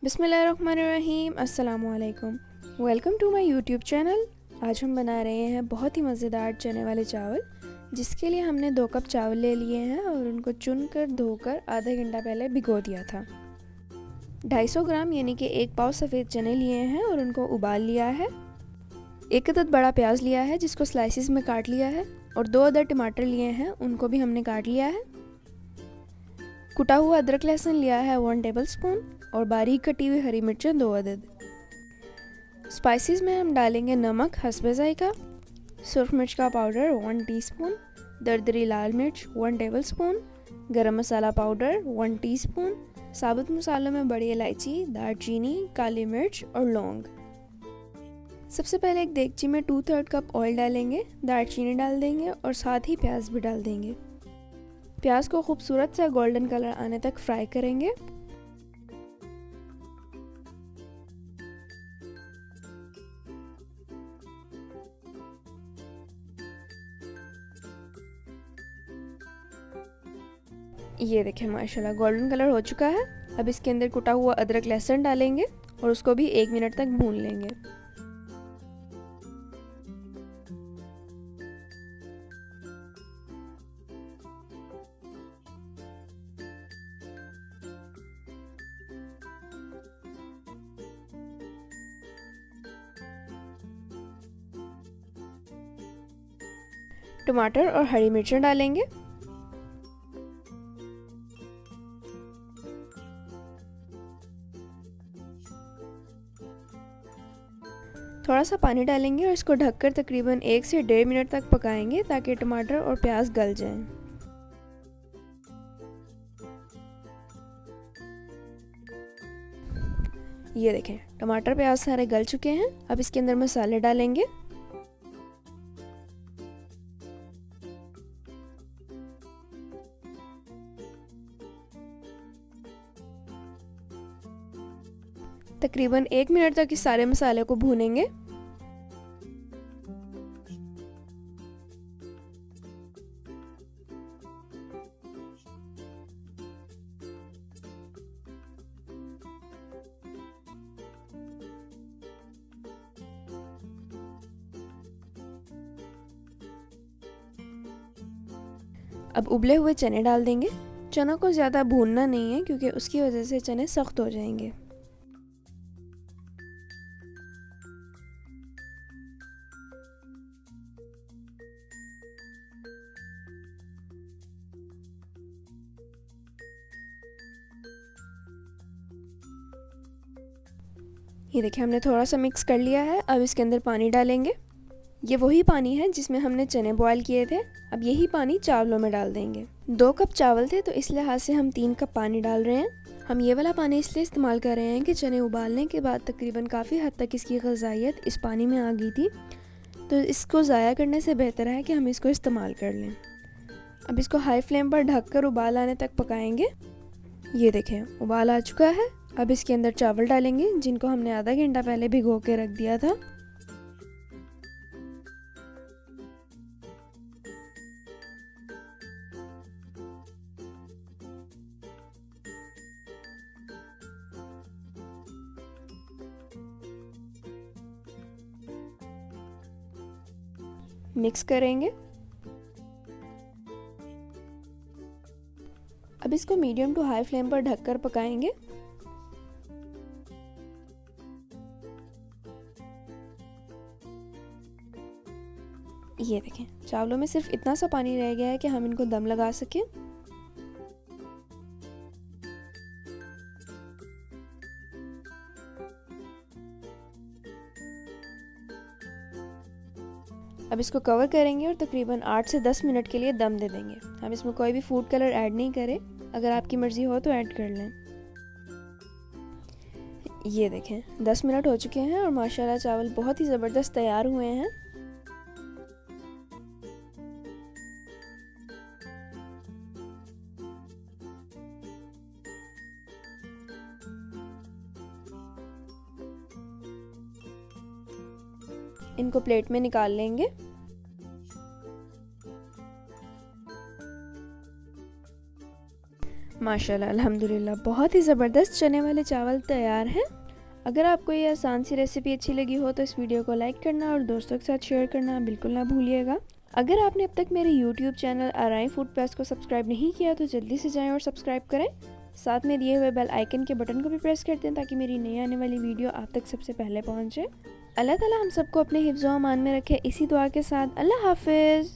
बिस्मिल्लाहिर्रहमानिर्रहीम। अस्सलामुअलैकुम। Welcome to my YouTube channel. आज हम बना रहे हैं बहुत ही मज़ेदार चने वाले चावल, जिसके लिए हमने 2 कप चावल ले लिए हैं और उनको चुनकर धोकर आधा घंटा पहले भिगो दिया था। 250 ग्राम यानी कि 1 पाव सफ़ेद चने लिए हैं और उनको उबाल लिया है। 1 अदद बड़ा प्याज लिया है जिसको स्लाइसिस में काट लिया है और 2 अदद टमाटर लिए हैं, उनको भी हमने काट लिया है। कुटा हुआ अदरक लहसुन लिया है 1 टेबल स्पून और बारीक कटी हुई हरी मिर्चें 2 अदद। स्पाइसेस में हम डालेंगे नमक हस्बे ज़ायका, सुरख मिर्च का पाउडर 1 टीस्पून, दरदरी लाल मिर्च 1 टेबल स्पून, गरम मसाला पाउडर 1 टीस्पून, साबुत मसालों में बड़ी इलायची, दालचीनी, काली मिर्च और लौंग। सबसे पहले एक देगची में 2/3 कप ऑयल डालेंगे, दालचीनी डाल देंगे और साथ ही प्याज भी डाल देंगे। प्याज को खूबसूरत सा गोल्डन कलर आने तक फ्राई करेंगे। ये देखें माशाल्लाह गोल्डन कलर हो चुका है। अब इसके अंदर कुटा हुआ अदरक लहसुन डालेंगे और उसको भी 1 मिनट तक भून लेंगे। टमाटर और हरी मिर्चें डालेंगे। थोड़ा सा पानी डालेंगे और इसको ढककर तकरीबन 1 से 1.5 मिनट तक पकाएंगे ताकि टमाटर और प्याज गल जाएं। ये देखें टमाटर प्याज सारे गल चुके हैं। अब इसके अंदर मसाले डालेंगे। तकरीबन 1 मिनट तक इस सारे मसाले को भूनेंगे। अब उबले हुए चने डाल देंगे। चनों को ज़्यादा भूनना नहीं है क्योंकि उसकी वजह से चने सख्त हो जाएंगे। ये देखिए हमने थोड़ा सा मिक्स कर लिया है। अब इसके अंदर पानी डालेंगे। ये वही पानी है जिसमें हमने चने बॉयल किए थे। अब यही पानी चावलों में डाल देंगे। 2 कप चावल थे तो इस लिहाज से हम 3 कप पानी डाल रहे हैं। हम ये वाला पानी इसलिए इस्तेमाल कर रहे हैं कि चने उबालने के बाद तकरीबन काफ़ी हद तक इसकी ग़िज़ाइयत इस पानी में आ गई थी, तो इसको ज़ाया करने से बेहतर है कि हम इसको इस्तेमाल कर लें। अब इसको हाई फ्लेम पर ढककर उबाल आने तक पकाएंगे। ये देखें उबाल आ चुका है। अब इसके अंदर चावल डालेंगे जिनको हमने आधा घंटा पहले भिगो के रख दिया था। मिक्स करेंगे। अब इसको मीडियम टू हाई फ्लेम पर ढककर पकाएंगे। ये देखें चावलों में सिर्फ इतना सा पानी रह गया है कि हम इनको दम लगा सकें। अब इसको कवर करेंगे और तकरीबन 8 से 10 मिनट के लिए दम दे देंगे। हम इसमें कोई भी फूड कलर ऐड नहीं करें, अगर आपकी मर्ज़ी हो तो ऐड कर लें। ये देखें 10 मिनट हो चुके हैं और माशाल्लाह चावल बहुत ही ज़बरदस्त तैयार हुए हैं। इनको प्लेट में निकाल लेंगे। माशाल्लाह अल्हम्दुलिल्लाह बहुत ही ज़बरदस्त चने वाले चावल तैयार हैं। अगर आपको ये आसान सी रेसिपी अच्छी लगी हो तो इस वीडियो को लाइक करना और दोस्तों के साथ शेयर करना बिल्कुल ना भूलिएगा। अगर आपने अब तक मेरे यूट्यूब चैनल आराई फूड प्लस को सब्सक्राइब नहीं किया तो जल्दी से जाएं और सब्सक्राइब करें। साथ में दिए हुए बेल आइकन के बटन को भी प्रेस कर दें ताकि मेरी नई आने वाली वीडियो आप तक सबसे पहले पहुँचे। अल्लाह ताला हम सबको अपने हिफ्ज़ व अमान में रखे, इसी दुआ के साथ अल्लाह हाफिज़।